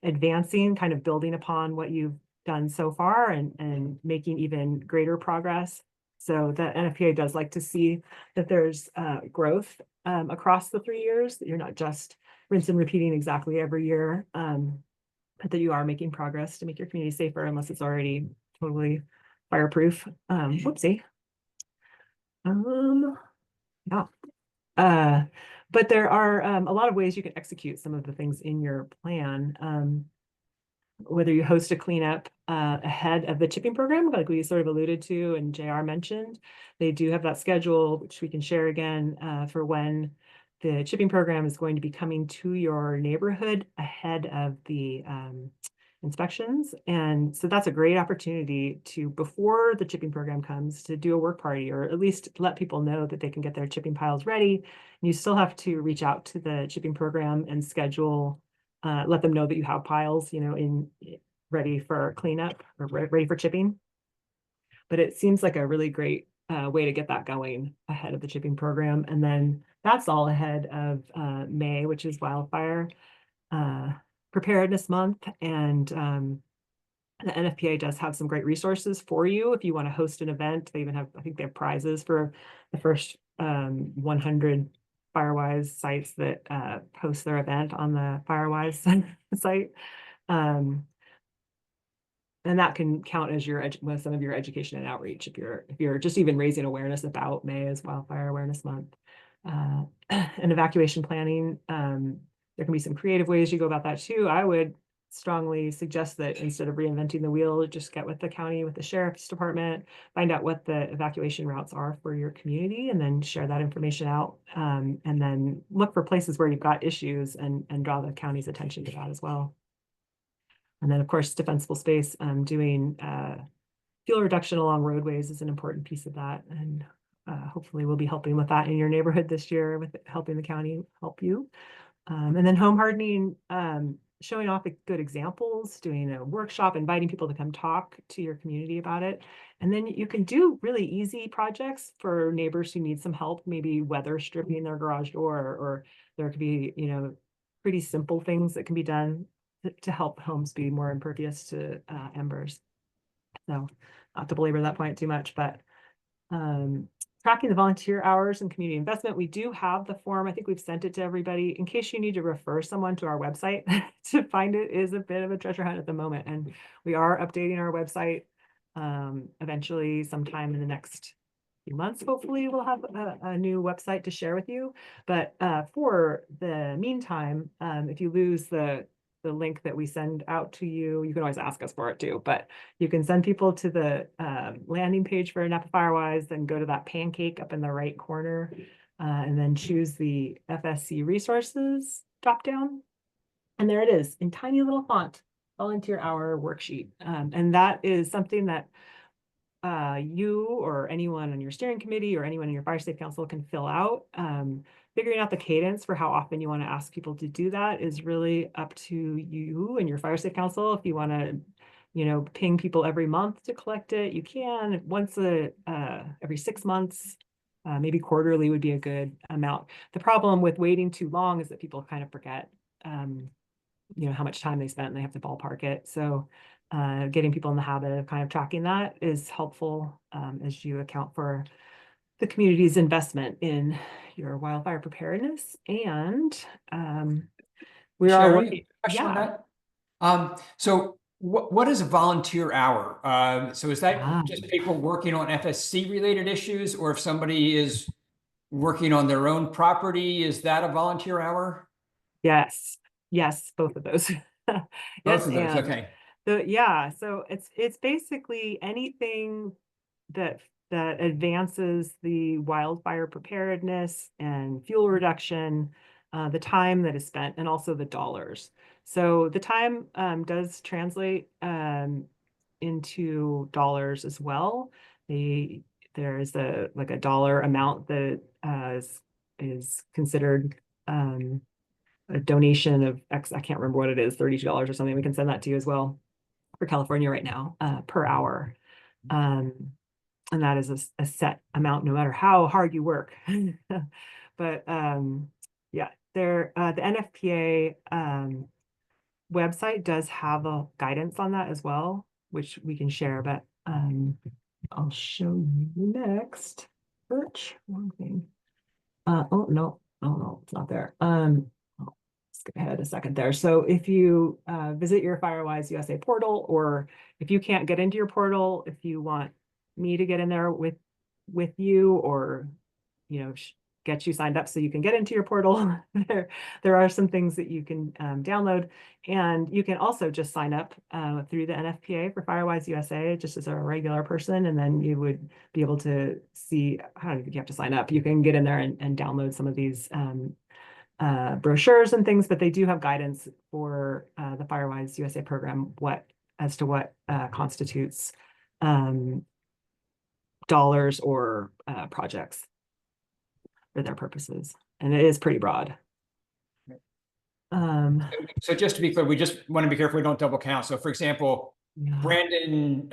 advancing, kind of building upon what you've done so far and making even greater progress. So the NFPA does like to see that there's growth across the 3 years, that you're not just rinse and repeating exactly every year, but that you are making progress to make your community safer, unless it's already totally fireproof. Whoopsie. Yeah. But there are a lot of ways you can execute some of the things in your plan. Whether you host a cleanup ahead of the chipping program, like we sort of alluded to and JR mentioned, they do have that schedule, which we can share again for when the chipping program is going to be coming to your neighborhood ahead of the inspections. And so that's a great opportunity to, before the chipping program comes, to do a work party, or at least let people know that they can get their chipping piles ready. And you still have to reach out to the chipping program and schedule, let them know that you have piles, ready for cleanup or ready for chipping. But it seems like a really great way to get that going ahead of the chipping program. And then that's all ahead of May, which is wildfire preparedness month. And the NFPA does have some great resources for you if you want to host an event. They even have, I think they have prizes for the first 100 Firewise sites that post their event on the Firewise site. And that can count as your with some of your education and outreach if you're just even raising awareness about May as Wildfire Awareness Month. And evacuation planning, there can be some creative ways you go about that too. I would strongly suggest that instead of reinventing the wheel, just get with the county, with the sheriff's department, find out what the evacuation routes are for your community, and then share that information out. And then look for places where you've got issues and draw the county's attention to that as well. And then, of course, defensible space, doing fuel reduction along roadways is an important piece of that. And hopefully we'll be helping with that in your neighborhood this year, with helping the county help you. And then home hardening, showing off good examples, doing a workshop, inviting people to come talk to your community about it. And then you can do really easy projects for neighbors who need some help, maybe weather stripping their garage door, or there could be, pretty simple things that can be done to help homes be more impervious to embers. So not to belabor that point too much, but tracking the volunteer hours and community investment. We do have the form. I think we've sent it to everybody. In case you need to refer someone to our website to find it, is a bit of a treasure hunt at the moment. And we are updating our website eventually sometime in the next few months, hopefully we'll have a new website to share with you. But for the meantime, if you lose the link that we send out to you, you can always ask us for it too, but you can send people to the landing page for Napa Firewise, then go to that pancake up in the right corner, and then choose the FSC resources drop down. And there it is in tiny little font, volunteer hour worksheet. And that is something that you or anyone on your steering committee or anyone in your fire safe council can fill out. Figuring out the cadence for how often you want to ask people to do that is really up to you and your fire safe council. If you want to, you know, ping people every month to collect it, you can. Once every 6 months, maybe quarterly would be a good amount. The problem with waiting too long is that people kind of forget, you know, how much time they spent and they have to ballpark it. So getting people in the habit of kind of tracking that is helpful as you account for the community's investment in your wildfire preparedness. And we are Sherry, working. question on Yeah. that? So what is a volunteer hour? So is that Ah. just people working on FSC related issues, or if somebody is working on their own property, is that a volunteer hour? Yes. Yes, both of those. Both Yes, of those, and okay. yeah, so it's basically anything that advances the wildfire preparedness and fuel reduction, the time that is spent, and also the dollars. So the time does translate into dollars as well. There's a dollar amount that is considered a donation of X, I can't remember what it is, $32 or something. We can send that to you as well for California right now, per hour. And that is a set amount no matter how hard you work. But yeah, the NFPA website does have a guidance on that as well, which we can share, but I'll show you next. Search one thing. Oh no, it's not there. Skip ahead a second there. So if you visit your Firewise USA portal, or if you can't get into your portal, if you want me to get in there with you, or you know, get you signed up so you can get into your portal, there are some things that you can download, and you can also just sign up through the NFPA for Firewise USA just as a regular person, and then you would be able to see how you have to sign up. You can get in there and download some of these brochures and things, but they do have guidance for the Firewise USA program as to what constitutes dollars or projects for their purposes, and it is pretty broad. So just to be clear, we just want to be careful we don't double count. So for example, Yeah. Brandon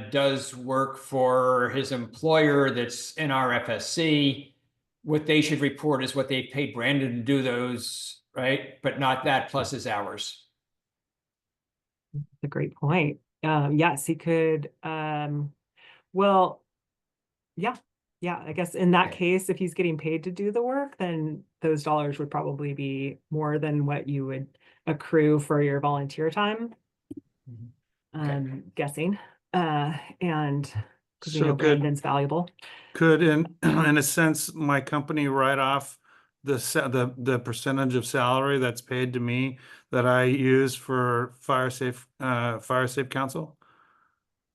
does work for his employer that's in our FSC. What they should report is what they paid Brandon to do those, right? But not that plus his hours. That's a great point. Yes, he could. Well, yeah, I guess in that case, if he's getting paid to do the work, then those dollars would probably be more than what you would accrue for your volunteer time. Guessing. And because we So know good. Brandon's valuable. Could, in a sense, my company write off the percentage of salary that's paid to me that I use for fire safe council?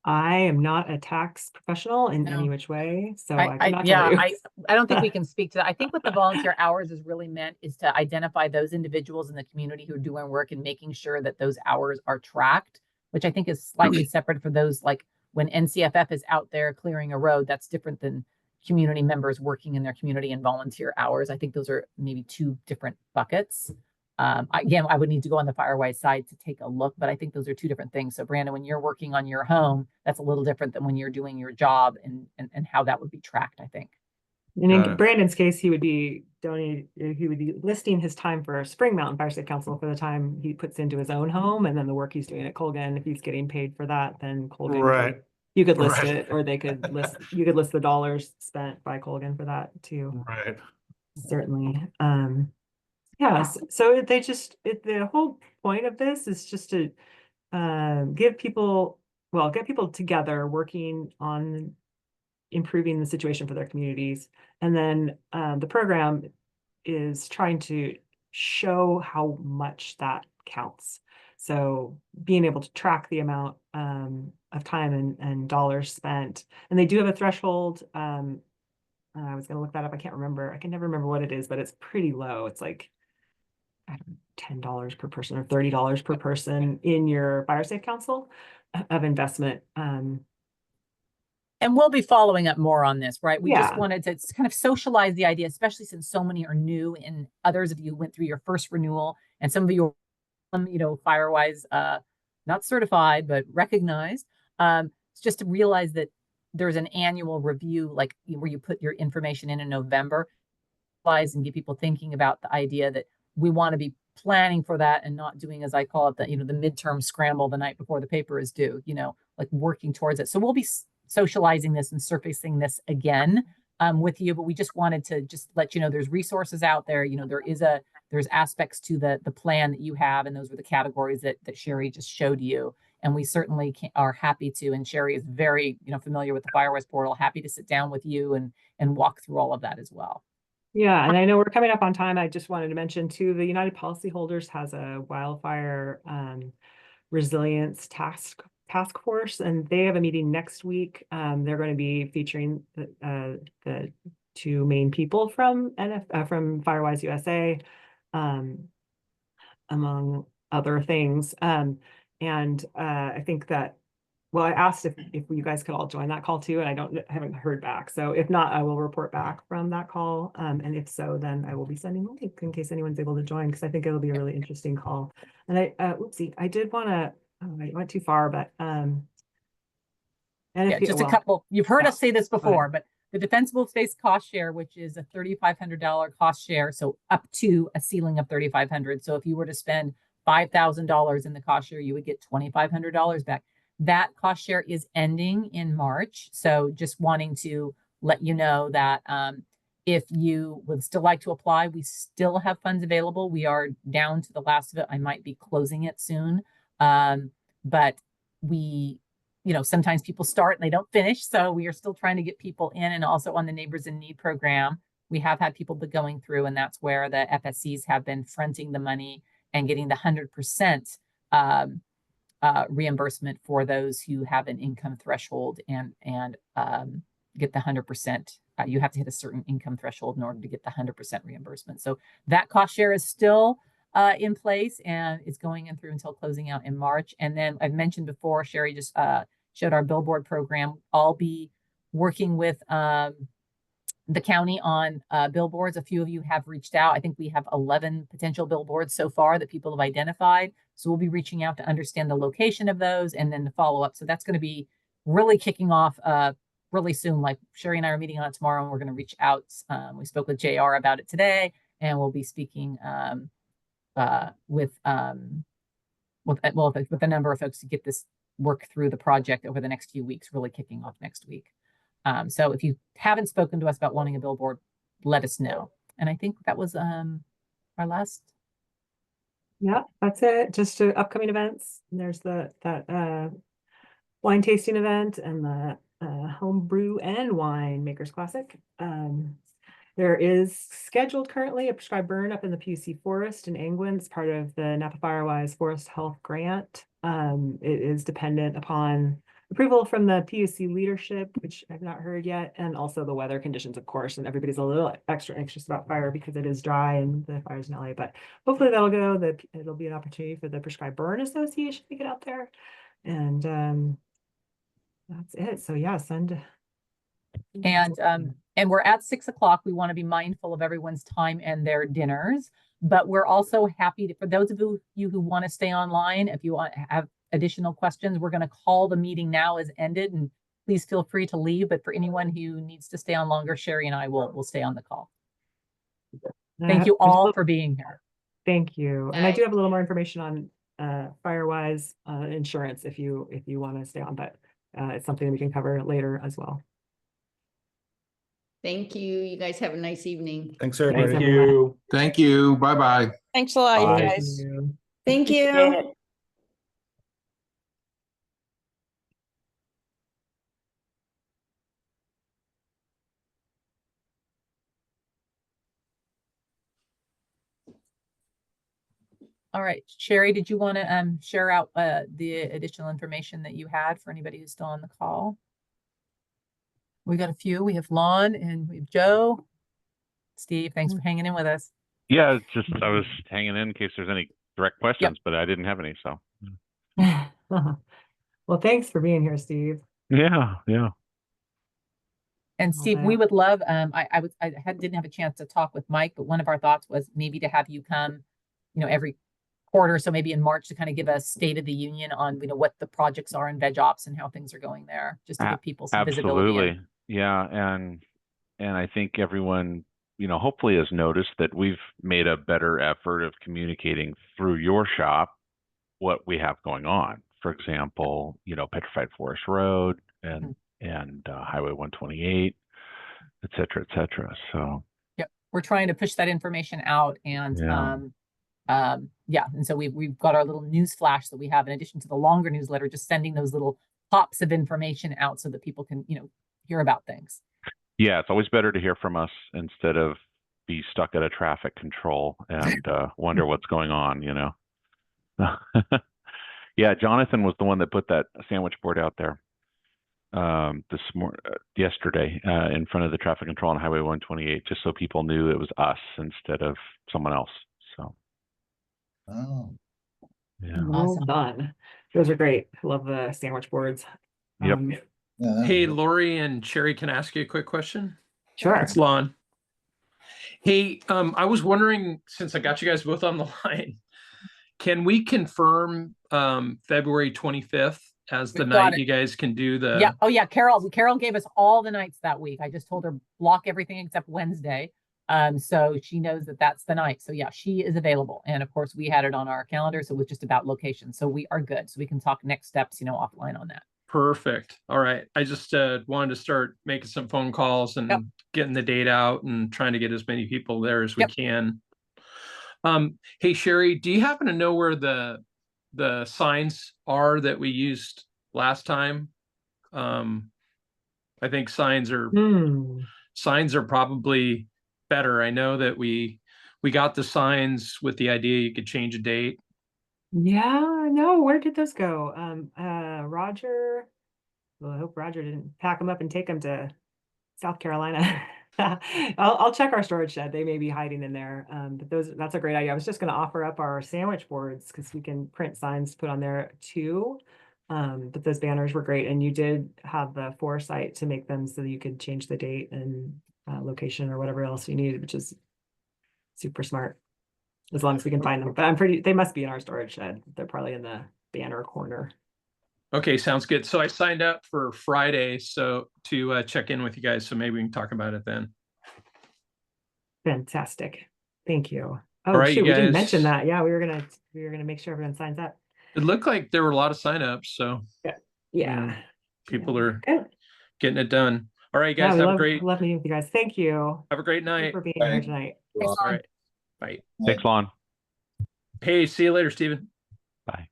I am not a tax professional in any No. which way, so I cannot yeah, tell you. I don't think we can speak to that. I think what the volunteer hours is really meant is to identify those individuals in the community who are doing work and making sure that those hours are tracked, which I think is slightly separate for those, like when NCFF is out there clearing a road, that's different than community members working in their community and volunteer hours. I think those are maybe two different buckets. Again, I would need to go on the Firewise side to take a look, but I think those are two different things. So Brandon, when you're working on your home, that's a little different than when you're doing your job, and how that would be tracked, I think. And in Brandon's case, he would be listing his time for Spring Mountain Fire Safe Council for the time he puts into his own home, and then the work he's doing at Colgan. If he's getting paid for that, then Colgan, Right. you could list it, or they could list, you could list the dollars spent by Colgan for that too. Right. Certainly. Yeah, so they just, the whole point of this is just to get people together working on improving the situation for their communities. And then the program is trying to show how much that counts. So being able to track the amount of time and dollars spent. And they do have a threshold. I was going to look that up. I can't remember. I can never remember what it is, but it's pretty low. It's like, I don't know, $10 per person or $30 per person in your fire safe council of investment. And we'll be following up more on this, right? We just Yeah. wanted to kind of socialize the idea, especially since so many are new and others of you went through your first renewal and some of you, Firewise, not certified, but recognized. It's just to realize that there's an annual review, like where you put your information in November, and get people thinking about the idea that we want to be planning for that and not doing, as I call it, the midterm scramble the night before the paper is due, like working towards it. So we'll be socializing this and surfacing this again with you, but we just wanted to just let you know there's resources out there. There's aspects to the plan that you have, and those were the categories that Sherry just showed you. And we certainly are happy to, and Sherry is very familiar with the Firewise portal, happy to sit down with you and walk through all of that as well. Yeah, and I know we're coming up on time. I just wanted to mention too, the United Policyholders has a wildfire resilience task force, and they have a meeting next week. They're going to be featuring the two main people from from Firewise USA, among other things. And I think that, well, I asked if you guys could all join that call too, and I haven't heard back. So if not, I will report back from that call. And if so, then I will be sending a link in case anyone's able to join, because I think it'll be a really interesting call. And I did want to, I went too far, but and yeah, just a couple. You've heard us say this before, but the defensible space cost share, which is a $3,500 cost share, so up to a ceiling of $3,500. So if you were to spend $5,000 in the cost share, you would get $2,500 back. That cost share is ending in March. So just wanting to let you know that if you would still like to apply, we still have funds available. We are down to the last of it. I might be closing it soon. But we, sometimes people start and they don't finish. So we are still trying to get people in, and also on the Neighbors in Need program. We have had people going through, and that's where the FSCs have been fronting the money and getting the 100% reimbursement for those who have an income threshold and get the 100%. You have to hit a certain income threshold in order to get the 100% reimbursement. So that cost share is still in place, and it's going in through until closing out in March. And then I've mentioned before, Sherry just showed our billboard program. I'll be working with the county on billboards. A few of you have reached out. I think we have 11 potential billboards so far that people have identified. So we'll be reaching out to understand the location of those and then the follow up. So that's going to be really kicking off really soon. Like Sherry and I are meeting on it tomorrow, and we're going to reach out. We spoke with JR about it today, and we'll be speaking with a number of folks to get this work through the project over the next few weeks, really kicking off next week. So if you haven't spoken to us about wanting a billboard, let us know. And I think that was our last. Yeah, that's it. Just upcoming events. And there's that wine tasting event and the home brew and wine makers classic. There is scheduled currently a prescribed burn up in the PUC forest in Angwin. It's part of the Napa Firewise Forest Health Grant. It is dependent upon approval from the PUC leadership, which I've not heard yet, and also the weather conditions, of course. And everybody's a little extra anxious about fire because it is dry and the fire's in LA. But hopefully that'll go. It'll be an opportunity for the Prescribed Burn Association to get out there, and that's it. So yeah, send. And we're at 6 o'clock. We want to be mindful of everyone's time and their dinners, but we're also happy for those of you who want to stay online. If you have additional questions, we're going to call the meeting now as ended, and please feel free to leave. But for anyone who needs to stay on longer, Sherry and I will stay on the call. Thank you all for being here. Thank you. And I do have a little more information on Firewise insurance if you want to stay on, but it's something we can cover later as well. Thank you. You guys have a nice evening. Thanks, everybody. Thank you. Thank you. Bye-bye. Thanks a lot, Bye. you guys. Thank you. Appreciate it. All right, Sherry, did you want to share out the additional information that you had for anybody who's still on the call? We got a few. We have Lon and we have Joe. Steve, thanks for hanging in with us. Yeah, it's just I was hanging in case there's any direct questions, but I didn't have any. So Well, thanks for being here, Steve. yeah. And All Steve, we that. would love, didn't have a chance to talk with Mike, but one of our thoughts was maybe to have you come, every quarter. So maybe in March to kind of give a state of the union on, what the projects are in veg ops and how things are going there, just to give people some visibility. Absolutely. Yeah. And I think everyone, hopefully has noticed that we've made a better effort of communicating through your shop what we have going on. For example, Petrified Forest Road and Highway 128, et cetera. So yep, we're trying to push that information out, and and so we've got our little news flash that we have in addition to the longer newsletter, just sending those little pops of information out so that people can hear about things. Yeah, it's always better to hear from us instead of be stuck at a traffic control and wonder what's going on. Yeah, Jonathan was the one that put that sandwich board out there yesterday in front of the traffic control on Highway 128, just so people knew it was us instead of someone else. So, yeah, Well done. Those are great. I love the sandwich boards. Yep. Hey, Lori and Sherry, can I ask you a quick question? Sure. It's Lon. Hey, I was wondering, since I got you guys both on the line, can we confirm February 25th as the night you guys can do the... Yeah. Oh, yeah. Carol gave us all the nights that week. I just told her block everything except Wednesday. So she knows that that's the night. So yeah, she is available. And of course, we had it on our calendar. So it was just about location. So we are good. So we can talk next steps, offline on that. Perfect. All right. I just wanted to start making some phone calls and getting the date out and trying to get as many people there as we can. Hey, Sherry, do you happen to know where the signs are that we used last time? I think signs are probably better. I know that we got the signs with the idea you could change a date. Yeah, no, where did those go? Roger. Well, I hope Roger didn't pack them up and take them to South Carolina. I'll check our storage shed. They may be hiding in there. But that's a great idea. I was just going to offer up our sandwich boards because we can print signs to put on there too. But those banners were great, and you did have the foresight to make them so that you could change the date and location or whatever else you needed, which is super smart. As long as we can find them. But they must be in our storage shed. They're probably in the banner corner. Okay, sounds good. So I signed up for Friday to check in with you guys. So maybe we can talk about it then. Fantastic. Thank you. Oh, all right, shoot, we didn't mention that. Yeah, we were gonna make sure everyone signs up. It looked like there were a lot of signups, so yeah. People are getting it done. All right, guys, love meeting with you guys. Thank you. Have a great night. Thanks for being here tonight. All right. Bye. Thanks, Lon. Hey, see you later, Stephen. Bye.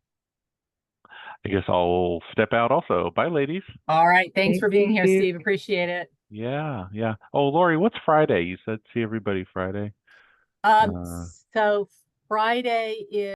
I guess I'll step out also. Bye, ladies. All right. Thanks for being here, Steve. Appreciate it. Yeah. Oh, Lori, what's Friday? You said see everybody Friday. So Friday is